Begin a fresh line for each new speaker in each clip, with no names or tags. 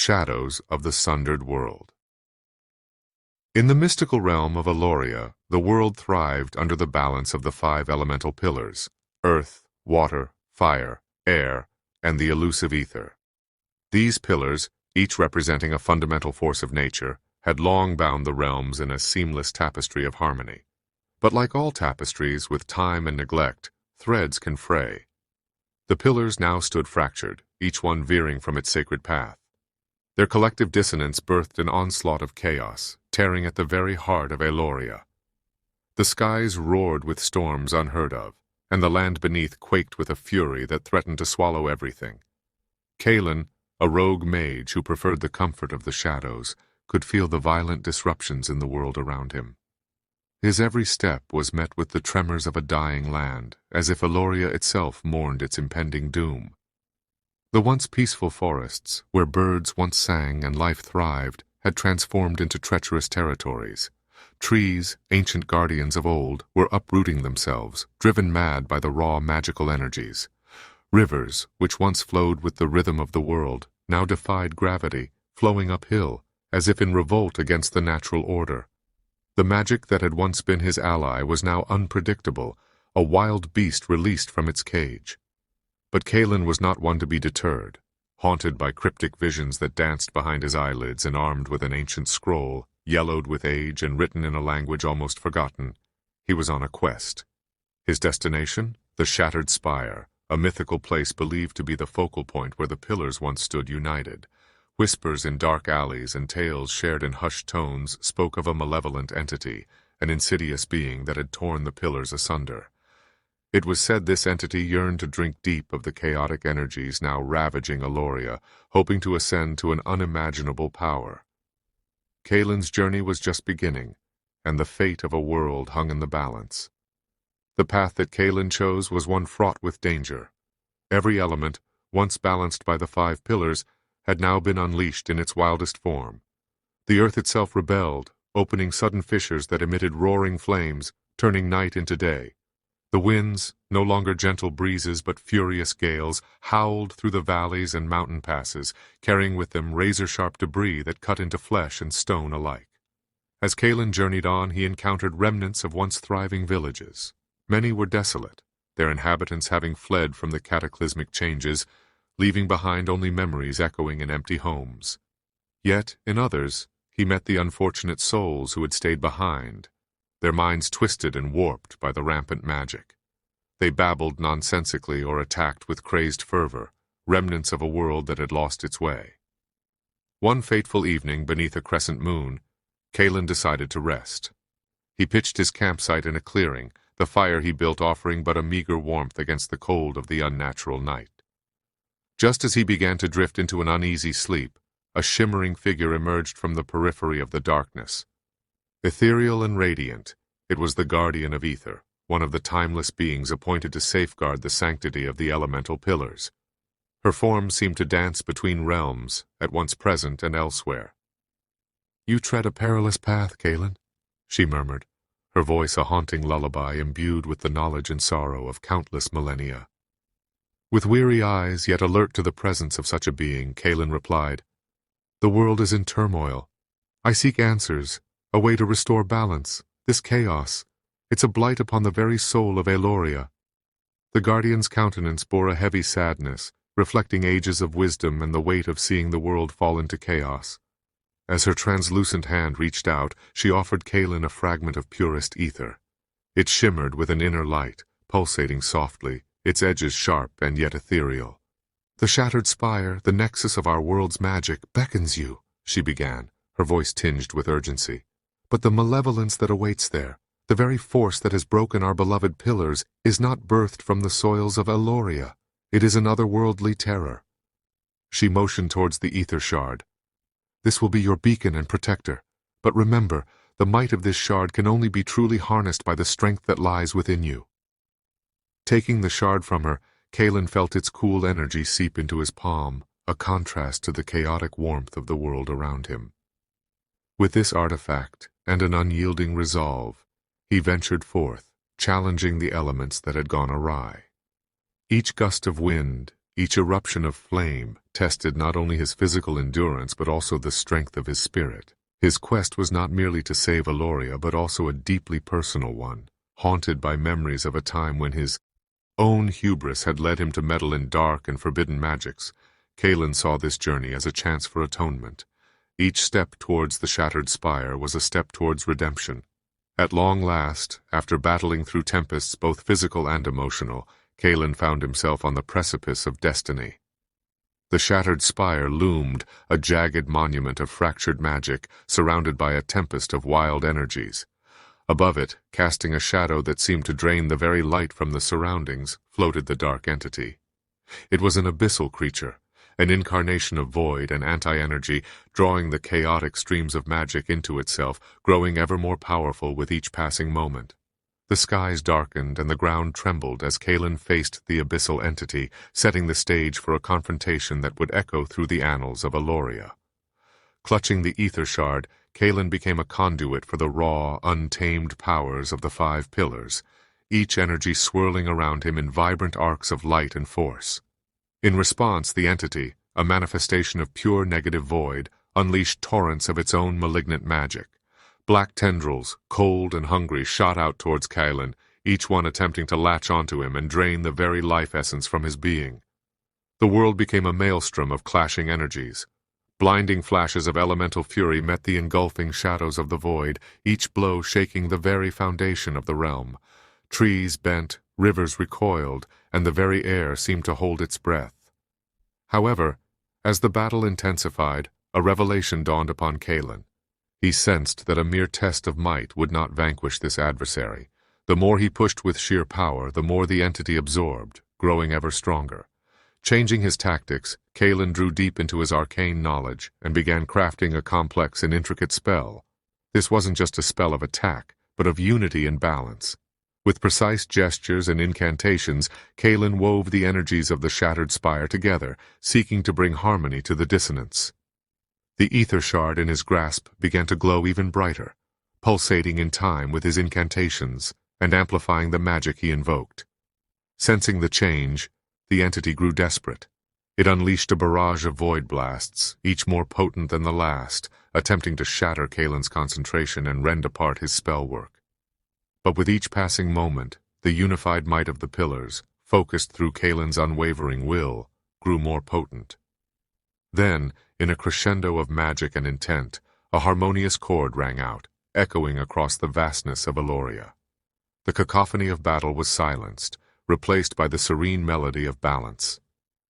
Shadows of the Sundered World. In the mystical realm of Eloria, the world thrived under the balance of the five elemental pillars: earth, water, fire, air, and the elusive ether. These pillars, each representing a fundamental force of nature, had long bound the realms in a seamless tapestry of harmony. But like all tapestries, with time and neglect, threads can fray. The pillars now stood fractured, each one veering from its sacred path. Their collective dissonance birthed an onslaught of chaos, tearing at the very heart of Eloria. The skies roared with storms unheard of, and the land beneath quaked with a fury that threatened to swallow everything. Kalen, a rogue mage who preferred the comfort of the shadows, could feel the violent disruptions in the world around him. His every step was met with the tremors of a dying land, as if Eloria itself mourned its impending doom. The once peaceful forests, where birds once sang and life thrived, had transformed into treacherous territories. Trees, ancient guardians of old, were uprooting themselves, driven mad by the raw magical energies. Rivers, which once flowed with the rhythm of the world, now defied gravity, flowing uphill, as if in revolt against the natural order. The magic that had once been his ally was now unpredictable, a wild beast released from its cage. But Kalen was not one to be deterred. Haunted by cryptic visions that danced behind his eyelids and armed with an ancient scroll, yellowed with age and written in a language almost forgotten, he was on a quest. His destination? The Shattered Spire, a mythical place believed to be the focal point where the pillars once stood united. Whispers in dark alleys and tales shared in hushed tones spoke of a malevolent entity, an insidious being that had torn the pillars asunder. It was said this entity yearned to drink deep of the chaotic energies now ravaging Eloria, hoping to ascend to an unimaginable power. Kalen's journey was just beginning, and the fate of a world hung in the balance. The path that Kalen chose was one fraught with danger. Every element, once balanced by the five pillars, had now been unleashed in its wildest form. The earth itself rebelled, opening sudden fissures that emitted roaring flames, turning night into day. The winds, no longer gentle breezes but furious gales, howled through the valleys and mountain passes, carrying with them razor-sharp debris that cut into flesh and stone alike. As Kalen journeyed on, he encountered remnants of once thriving villages. Many were desolate, their inhabitants having fled from the cataclysmic changes, leaving behind only memories echoing in empty homes. Yet, in others, he met the unfortunate souls who had stayed behind, their minds twisted and warped by the rampant magic. They babbled nonsensically or attacked with crazed fervor, remnants of a world that had lost its way. One fateful evening beneath a crescent moon, Kalen decided to rest. He pitched his campsite in a clearing, the fire he built offering but a meager warmth against the cold of the unnatural night. Just as he began to drift into an uneasy sleep, a shimmering figure emerged from the periphery of the darkness. Ethereal and radiant, it was the guardian of ether, one of the timeless beings appointed to safeguard the sanctity of the elemental pillars. Her form seemed to dance between realms, at once present and elsewhere. "You tread a perilous path, Kalen," she murmured, her voice a haunting lullaby imbued with the knowledge and sorrow of countless millennia. With weary eyes, yet alert to the presence of such a being, Kalen replied, "The world is in turmoil. I seek answers, a way to restore balance. This chaos, it's a blight upon the very soul of Eloria." The guardian's countenance bore a heavy sadness, reflecting ages of wisdom and the weight of seeing the world fall into chaos. As her translucent hand reached out, she offered Kalen a fragment of purest ether. It shimmered with an inner light, pulsating softly, its edges sharp and yet ethereal. "The Shattered Spire, the nexus of our world's magic, beckons you," she began, her voice tinged with urgency. "But the malevolence that awaits there, the very force that has broken our beloved pillars, is not birthed from the soils of Eloria. It is an otherworldly terror." She motioned towards the ether shard. "This will be your beacon and protector. But remember, the might of this shard can only be truly harnessed by the strength that lies within you." Taking the shard from her, Kalen felt its cool energy seep into his palm, a contrast to the chaotic warmth of the world around him. With this artifact, and an unyielding resolve, he ventured forth, challenging the elements that had gone awry. Each gust of wind, Each eruption of flame tested not only his physical endurance but also the strength of his spirit. His quest was not merely to save Eloria but also a deeply personal one, haunted by memories of a time when his own hubris had led him to meddle in dark and forbidden magics. Kalen saw this journey as a chance for atonement. Each step towards the shattered spire was a step towards redemption. At long last, after battling through tempests both physical and emotional, Kalen found himself on the precipice of destiny. The shattered spire loomed, a jagged monument of fractured magic, surrounded by a tempest of wild energies. Above it, casting a shadow that seemed to drain the very light from the surroundings, floated the dark entity. It was an abyssal creature, an incarnation of void and anti-energy, drawing the chaotic streams of magic into itself, growing ever more powerful with each passing moment. The skies darkened and the ground trembled as Kalen faced the abyssal entity, setting the stage for a confrontation that would echo through the annals of Eloria. Clutching the ether shard, Kalen became a conduit for the raw, untamed powers of the 5 pillars, each energy swirling around him in vibrant arcs of light and force. In response, the entity, a manifestation of pure negative void, unleashed torrents of its own malignant magic. Black tendrils, cold and hungry, shot out towards Kalen, each one attempting to latch onto him and drain the very life essence from his being. The world became a maelstrom of clashing energies. Blinding flashes of elemental fury met the engulfing shadows of the void, each blow shaking the very foundation of the realm. Trees bent, rivers recoiled, and the very air seemed to hold its breath. However, as the battle intensified, a revelation dawned upon Kalen. He sensed that a mere test of might would not vanquish this adversary. The more he pushed with sheer power, the more the entity absorbed, growing ever stronger. Changing his tactics, Kalen drew deep into his arcane knowledge and began crafting a complex and intricate spell. This wasn't just a spell of attack, but of unity and balance. With precise gestures and incantations, Kalen wove the energies of the shattered spire together, seeking to bring harmony to the dissonance. The ether shard in his grasp began to glow even brighter, pulsating in time with his incantations and amplifying the magic he invoked. Sensing the change, the entity grew desperate. It unleashed a barrage of void blasts, each more potent than the last, attempting to shatter Kalen's concentration and rend apart his spell work. But with each passing moment, the unified might of the pillars, focused through Kalen's unwavering will, grew more potent. Then, in a crescendo of magic and intent, a harmonious chord rang out, echoing across the vastness of Eloria. The cacophony of battle was silenced, replaced by the serene melody of balance.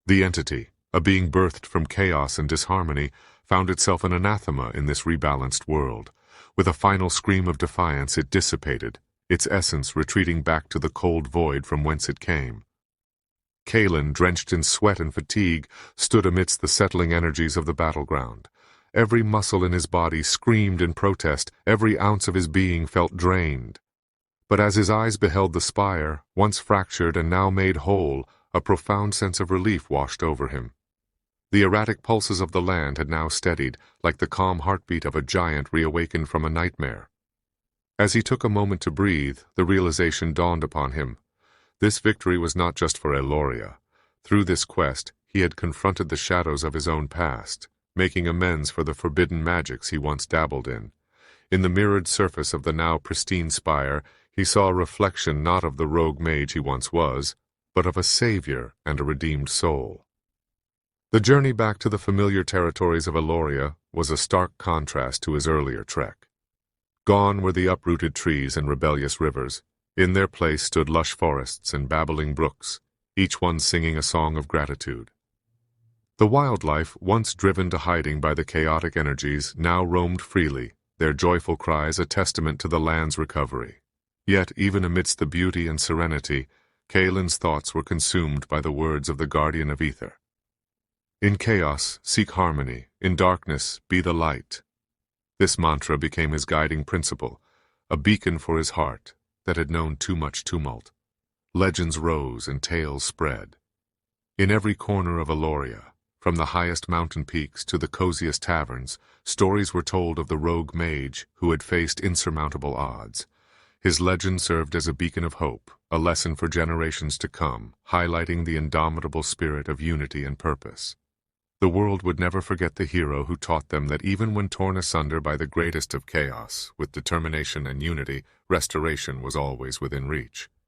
The entity, a being birthed from chaos and disharmony, found itself an anathema in this rebalanced world. With a final scream of defiance, it dissipated, its essence retreating back to the cold void from whence it came. Kalen, drenched in sweat and fatigue, stood amidst the settling energies of the battleground. Every muscle in his body screamed in protest, every ounce of his being felt drained. But as his eyes beheld the spire, once fractured and now made whole, a profound sense of relief washed over him. The erratic pulses of the land had now steadied, like the calm heartbeat of a giant reawakened from a nightmare. As he took a moment to breathe, the realization dawned upon him. This victory was not just for Eloria. Through this quest, he had confronted the shadows of his own past, making amends for the forbidden magics he once dabbled in. In the mirrored surface of the now pristine spire, he saw a reflection not of the rogue mage he once was, but of a savior and a redeemed soul. The journey back to the familiar territories of Eloria was a stark contrast to his earlier trek. Gone were the uprooted trees and rebellious rivers. In their place stood lush forests and babbling brooks, each one singing a song of gratitude. The wildlife, once driven to hiding by the chaotic energies, now roamed freely, their joyful cries a testament to the land's recovery. Yet, even amidst the beauty and serenity, Kalen's thoughts were consumed by the words of the Guardian of Ether. In chaos, seek harmony. In darkness, be the light. This mantra became his guiding principle, a beacon for his heart that had known too much tumult. Legends rose and tales spread. In every corner of Eloria, from the highest mountain peaks to the coziest taverns, stories were told of the rogue mage who had faced insurmountable odds. His legend served as a beacon of hope, a lesson for generations to come, highlighting the indomitable spirit of unity and purpose. The world would never forget the hero who taught them that even when torn asunder by the greatest of chaos, with determination and unity, restoration was always within reach.